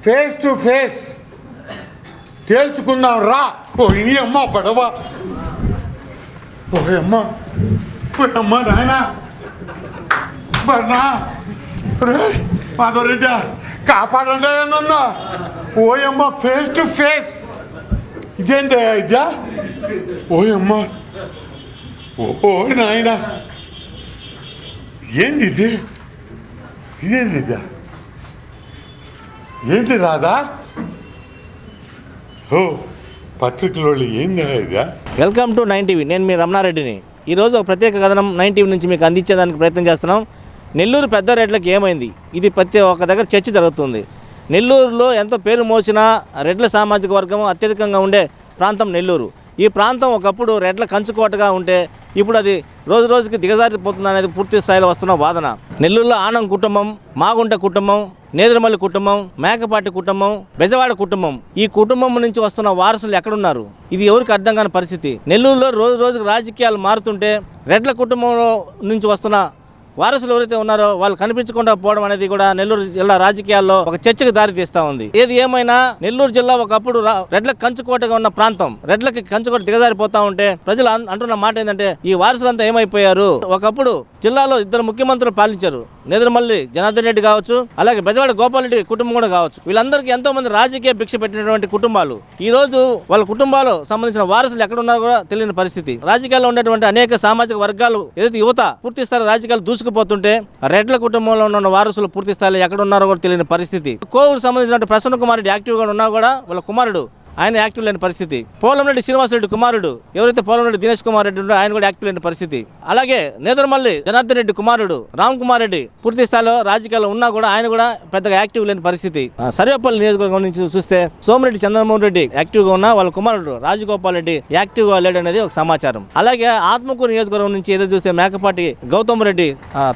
Face to face తేల్చుకుందాం రా. ఓ ఈ అమ్మ పడవ, ఓయమ్మ ఓయమ్మ నాయన బర్నా మాధవరెడ్డి కాపాడండి నన్ను. ఓయమ్మ ఫేస్ టు ఫేస్ ఇదేంటి ఇదా? ఓయమ్మ ఓ నాయన ఏంది ఇది? ఇదేంది ఇదా? ఏంటి రాదా? ఓ పత్రికలో ఏంది ఇదా? Welcome to 9 TV. నేను మీ రమణారెడ్డిని. ఈరోజు ఒక ప్రత్యేక కథనం 9 టీవీ నుంచి మీకు అందించేదానికి ప్రయత్నం చేస్తున్నాం. నెల్లూరు పెద్ద రెడ్లకి ఏమైంది? ఇది ప్రతి ఒక్క దగ్గర చర్చ జరుగుతుంది. నెల్లూరులో ఎంతో పేరు మోసిన రెడ్ల సామాజిక వర్గం అత్యధికంగా ఉండే ప్రాంతం నెల్లూరు. ఈ ప్రాంతం ఒకప్పుడు రెడ్ల కంచుకోటగా ఉంటే ఇప్పుడు అది రోజు రోజుకి దిగజారిపోతుంది అనేది పూర్తి స్థాయిలో వస్తున్న వాదన. నెల్లూరులో ఆనం కుటుంబం, మాగుంట కుటుంబం, నేదురుమల్లి కుటుంబం, మేకపాటి కుటుంబం, బెజవాడ కుటుంబం, ఈ కుటుంబం నుంచి వస్తున్న వారసులు ఎక్కడున్నారు? ఇది ఎవరికి అర్థం కాని పరిస్థితి. నెల్లూరులో రోజు రోజుకి రాజకీయాలు మారుతుంటే రెడ్ల కుటుంబంలో నుంచి వస్తున్న వారసులు ఎవరైతే ఉన్నారో వాళ్ళు కనిపించకుండా పోవడం అనేది కూడా నెల్లూరు జిల్లా రాజకీయాల్లో ఒక చర్చకు దారితీస్తా ఉంది. ఏది ఏమైనా నెల్లూరు జిల్లా ఒకప్పుడు రెడ్లకు కంచుకోటగా ఉన్న ప్రాంతం. రెడ్లకి కంచుకోట దిగజారిపోతా ఉంటే ప్రజలు అంటున్న మాట ఏంటంటే ఈ వారసులంతా ఏమైపోయారు? ఒకప్పుడు జిల్లాలో 2 ముఖ్యమంత్రులు పాలించారు. నేదురుమల్లి జనార్దన్ రెడ్డి కావచ్చు, అలాగే బెజవాడ గోపాల్ రెడ్డి కుటుంబం కూడా కావచ్చు. వీళ్ళందరికీ ఎంతో మంది రాజకీయ భిక్ష పెట్టినటువంటి కుటుంబాలు. ఈ రోజు వాళ్ళ కుటుంబాలు సంబంధించిన వారసులు ఎక్కడ ఉన్నారో కూడా తెలియని పరిస్థితి. రాజకీయాల్లో ఉన్నటువంటి అనేక సామాజిక వర్గాలు ఏదైతే యువత పూర్తి స్థాయి రాజకీయాలు దూసుకుపోతుంటే రెడ్ల కుటుంబంలో ఉన్న వారసులు పూర్తి స్థాయిలో ఎక్కడ ఉన్నారో కూడా తెలియని పరిస్థితి. కోవూరు సంబంధించిన ప్రసన్న కుమార్ రెడ్డి యాక్టివ్గా ఉన్నా కూడా వాళ్ళ కుమారుడు ఆయన యాక్టివ్ లేని పరిస్థితి. పోలంరెడ్డి శ్రీనివాసరెడ్డి కుమారుడు ఎవరైతే పోలంరెడ్డి దినేష్ కుమార్ రెడ్డి ఉన్నారో ఆయన కూడా యాక్టివ్ లేని పరిస్థితి. అలాగే నేదురుమల్లి జనార్దన్ రెడ్డి కుమారుడు రామ్ కుమార్ రెడ్డి పూర్తి స్థాయిలో రాజకీయాల్లో ఉన్నా కూడా ఆయన కూడా పెద్దగా యాక్టివ్ లేని పరిస్థితి. సర్వేపల్లి నియోజకవర్గం నుంచి చూస్తే సోమిరెడ్డి చంద్రమోహన్ రెడ్డి యాక్టివ్ గా ఉన్నా వాళ్ళ కుమారుడు రాజగోపాల్ రెడ్డి యాక్టివ్ గా లేడు అనేది ఒక సమాచారం. అలాగే ఆత్మకూరు నియోజకవర్గం నుంచి ఏదో చూస్తే మేకపాటి గౌతమ్ రెడ్డి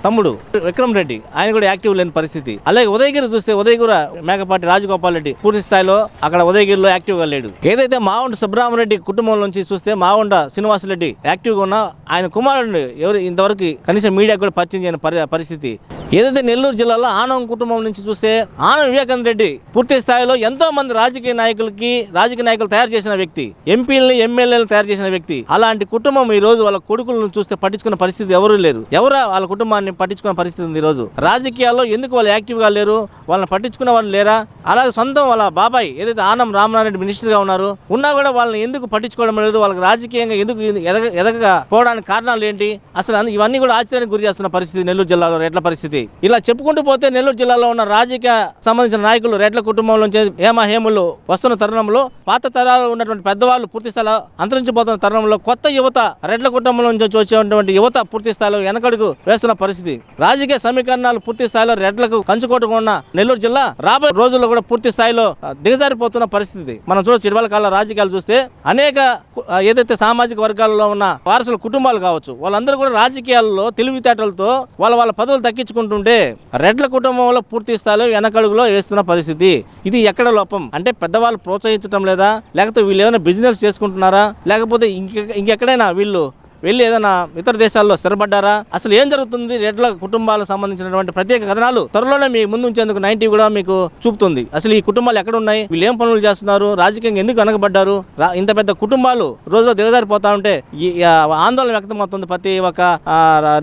తమ్ముడు విక్రమ్ రెడ్డి ఆయన కూడా యాక్టివ్ లేని పరిస్థితి. అలాగే ఉదయగిరి చూస్తే ఉదయగిరి మేకపాటి రాజగోపాల్ రెడ్డి పూర్తి స్థాయిలో అక్కడ ఉదయగిరిలో యాక్టివ్ లేడు. ఏదైతే మావంట సుబ్రహ్మరెడ్డి కుటుంబం నుంచి చూస్తే మావంట శ్రీనివాసరెడ్డి యాక్టివ్గా ఉన్న ఆయన కుమారుడు ఎవరు ఇంతవరకు కనీసం మీడియా కూడా పరిచయం చేయని పరిస్థితి. ఏదైతే నెల్లూరు జిల్లాలో ఆనం కుటుంబం నుంచి చూస్తే ఆనం వివేకానంద రెడ్డి పూర్తి స్థాయిలో ఎంతో మంది రాజకీయ నాయకులు తయారు చేసిన వ్యక్తి, ఎంపీలని ఎమ్మెల్యేలను తయారు చేసిన వ్యక్తి. అలాంటి కుటుంబం ఈ రోజు వాళ్ళ కొడుకులను చూస్తే పట్టించుకున్న పరిస్థితి ఎవరు లేరు. ఎవరు వాళ్ళ కుటుంబాన్ని పట్టించుకున్న పరిస్థితి ఉంది. ఈ రోజు రాజకీయాల్లో ఎందుకు వాళ్ళు యాక్టివ్ గా లేరు? వాళ్ళని పట్టించుకున్న వాళ్ళు లేరా? అలాగే సొంతం వాళ్ళ బాబాయ్ ఏదైతే ఆనం రామనారాయణ మినిస్టర్ గా ఉన్నారు ఉన్నా కూడా వాళ్ళని ఎందుకు పట్టించుకోవడం లేదు? వాళ్ళకి రాజకీయంగా ఎందుకు ఎదగకపోవడానికి కారణాలు ఏంటి? అసలు ఇవన్నీ కూడా ఆశ్చర్యానికి గురి చేస్తున్న పరిస్థితి నెల్లూరు జిల్లాలో రెడ్ల పరిస్థితి. ఇలా చెప్పుకుంటూ పోతే నెల్లూరు జిల్లాలో ఉన్న రాజకీయ సంబంధించిన నాయకులు రెడ్ల కుటుంబం నుంచి హేమహేములు వస్తున్న తరుణంలో పాత తరాలు ఉన్నటువంటి పెద్దవాళ్ళు పూర్తి స్థాయిలో అంతరించిపోతున్న తరుణంలో కొత్త యువత రెడ్ల కుటుంబం నుంచి వచ్చేటువంటి యువత పూర్తి స్థాయిలో వెనకడుగు వేస్తున్న పరిస్థితి. రాజకీయ సమీకరణాలు పూర్తి స్థాయిలో రెడ్లకు కంచుకోటగా ఉన్న నెల్లూరు జిల్లా రాబోయే రోజుల్లో కూడా పూర్తి స్థాయిలో దిగజారిపోతున్న పరిస్థితి. మనం చూడొచ్చు ఇటీవల కాల రాజకీయాలు చూస్తే అనేక ఏదైతే సామాజిక వర్గాల్లో ఉన్న వారసుల కుటుంబాలు కావచ్చు వాళ్ళందరూ కూడా రాజకీయాల్లో తెలివితేటలతో వాళ్ళ పదవులు దక్కించుకుంటుంటే రెడ్ల కుటుంబంలో పూర్తి స్థాయిలో వెనకడుగులో వేస్తున్న పరిస్థితి. ఇది ఎక్కడ లోపం అంటే పెద్దవాళ్ళు ప్రోత్సహించడం లేదా? లేకపోతే వీళ్ళు ఏమైనా బిజినెస్ చేసుకుంటున్నారా? లేకపోతే ఇంకెక్కడైనా వీళ్ళు వెళ్ళి ఏదైనా ఇతర దేశాల్లో స్థిరపడ్డారా? అసలు ఏం జరుగుతుంది? రెడ్ల కుటుంబాలకు సంబంధించినటువంటి ప్రత్యేక కథనాలు త్వరలోనే మీ ముందు ఉంచేందుకు 9 టీవీ కూడా మీకు చూపుతుంది. అసలు ఈ కుటుంబాలు ఎక్కడ ఉన్నాయి? వీళ్ళు ఏం పనులు చేస్తున్నారు? రాజకీయంగా ఎందుకు వెనకబడ్డారు? ఇంత పెద్ద కుటుంబాలు రోజు దిగజారిపోతా ఉంటే ఆందోళన వ్యక్తమవుతుంది. ప్రతి ఒక్క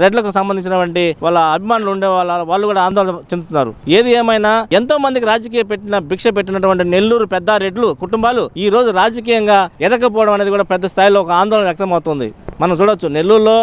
రెడ్లకు సంబంధించినటువంటి వాళ్ళ అభిమానులు ఉండే వాళ్ళు కూడా ఆందోళన చెందుతున్నారు. ఏది ఏమైనా ఎంతో మందికి రాజకీయ భిక్ష పెట్టినటువంటి నెల్లూరు పెద్ద రెడ్లు కుటుంబాలు ఈ రోజు రాజకీయంగా ఎదకపోవడం అనేది కూడా పెద్ద స్థాయిలో ఒక ఆందోళన వ్యక్తమవుతుంది. మనం చూడొచ్చు నెల్లూరులో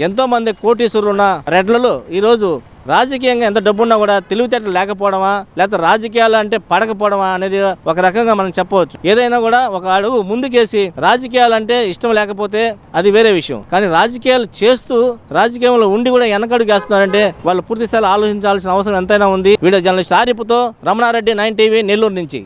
ఎంతో మంది కోటీశ్వరులు ఉన్న రెడ్లలో ఈరోజు రాజకీయంగా ఎంత డబ్బున్నా కూడా తెలివితేటలు లేకపోవడమా లేకపోతే రాజకీయాలు అంటే పడకపోవడమా అనేది ఒక రకంగా మనం చెప్పవచ్చు. ఏదైనా కూడా ఒక అడుగు ముందుకేసి రాజకీయాలు అంటే ఇష్టం లేకపోతే అది వేరే విషయం. కానీ రాజకీయాలు చేస్తూ రాజకీయంలో ఉండి కూడా వెనకడుగు వేస్తున్నారంటే వాళ్ళు పూర్తి స్థాయిలో ఆలోచించాల్సిన అవసరం ఎంతైనా ఉంది. వీడియో జర్నలిస్ట్ ఆరిపుతో రమణారెడ్డి 9 టీవీ నెల్లూరు నుంచి.